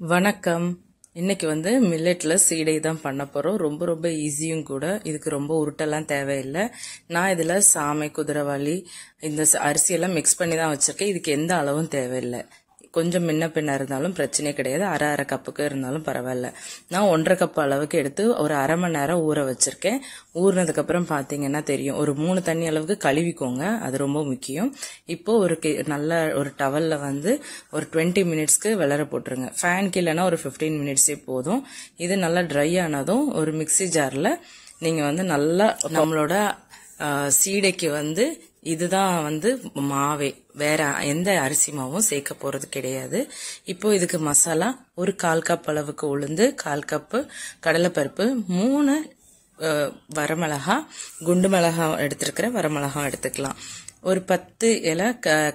வணக்கம். இன்னைக்கு மில்லட்ல சீடை தான் பண்ண போறோம். ரொம்ப ரொம்ப ஈஸியும் கூட. இதுக்கு ரொம்ப உருட்டெல்லாம் தேவையில்லை. நான் இதுல சாமை, குதிரைவாளி இந்த அரிசியெல்லாம் மிக்ஸ் பண்ணி தான் வச்சிருக்கேன். இதுக்கு எந்த அளவும் தேவையில்லை. கொஞ்சம் முன்ன பின்ன இருந்தாலும் பிரச்சனை கிடையாது. அரை கப்புக்கு இருந்தாலும் பரவாயில்ல. நான் 1.5 கப் அளவுக்கு எடுத்து ஒரு அரை மணி நேரம் ஊற வச்சிருக்கேன். ஊறினதுக்கு அப்புறம் பாத்தீங்கன்னா தெரியும். ஒரு 3 தண்ணி அளவுக்கு கழுவிக்கோங்க. அது ரொம்ப முக்கியம். இப்போ நல்ல ஒரு டவல்ல ஒரு 20 மினிட்ஸ்க்கு விளற போட்டுருங்க. ஃபேன் கீழனா ஒரு 15 மினிட்ஸே போதும். இது நல்லா ட்ரை ஆனதும் ஒரு மிக்ஸி ஜார்ல நீங்க நல்லா நம்மளோட சீடைக்கு இதுதான் மாவே. வேற எந்த அரிசி மாவும் சேர்க்க போறது கிடையாது. இப்போ இதுக்கு மசாலா ஒரு 1/4 கப் அளவுக்கு உளுந்து, 1/4 கப்பு கடலைப்பருப்பு, 3 வரமிளகா, குண்டு மிளகா எடுத்திருக்கிற வரமிளகா எடுத்துக்கலாம். ஒரு 10 இலை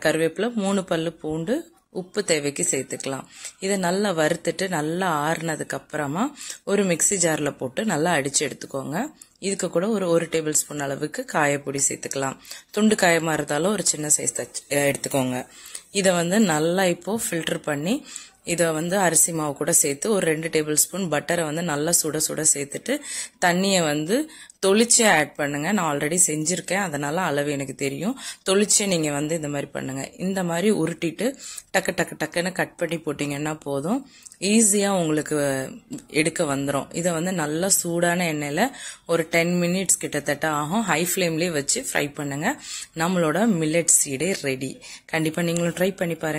கருவேப்பிலை, 3 பல்லு பூண்டு, உப்பு தேவைக்கு சேர்த்துக்கலாம். இதை நல்லா வறுத்துட்டு நல்லா ஆறுனதுக்கு அப்புறமா ஒரு மிக்ஸி ஜார்ல போட்டு நல்லா அடிச்சு எடுத்துக்கோங்க. இதுக்கு கூட ஒரு டேபிள் ஸ்பூன் அளவுக்கு காயப்பொடி சேர்த்துக்கலாம். துண்டு காயமா இருந்தாலும் ஒரு சின்ன சைஸ் எடுத்துக்கோங்க. இதை நல்லா இப்போ ஃபில்டர் பண்ணி இதை அரிசி மாவு கூட சேர்த்து ஒரு 2 டேபிள் ஸ்பூன் பட்டரை நல்லா சுட சுட சேர்த்துட்டு தண்ணியை தொளிச்சு ஆட் பண்ணுங்க. நான் ஆல்ரெடி செஞ்சிருக்கேன், அதனால அளவு எனக்கு தெரியும். தொளிச்சு நீங்க இந்த மாதிரி பண்ணுங்க. இந்த மாதிரி உருட்டிட்டு டக்கு டக்கு டக்குன்னு கட் பண்ணி போட்டீங்கன்னா போதும். ஈஸியா உங்களுக்கு எடுக்க வந்துடும். இதை நல்லா சூடான எண்ணெயில ஒரு 10 மினிட்ஸ் கிட்டத்தட்ட ஆகும். ஹை ஃபிளேம்லயே வச்சு ஃப்ரை பண்ணுங்க. நம்மளோட மில்லட் சீடை ரெடி. கண்டிப்பா நீங்களும் ட்ரை பண்ணி பாருங்க.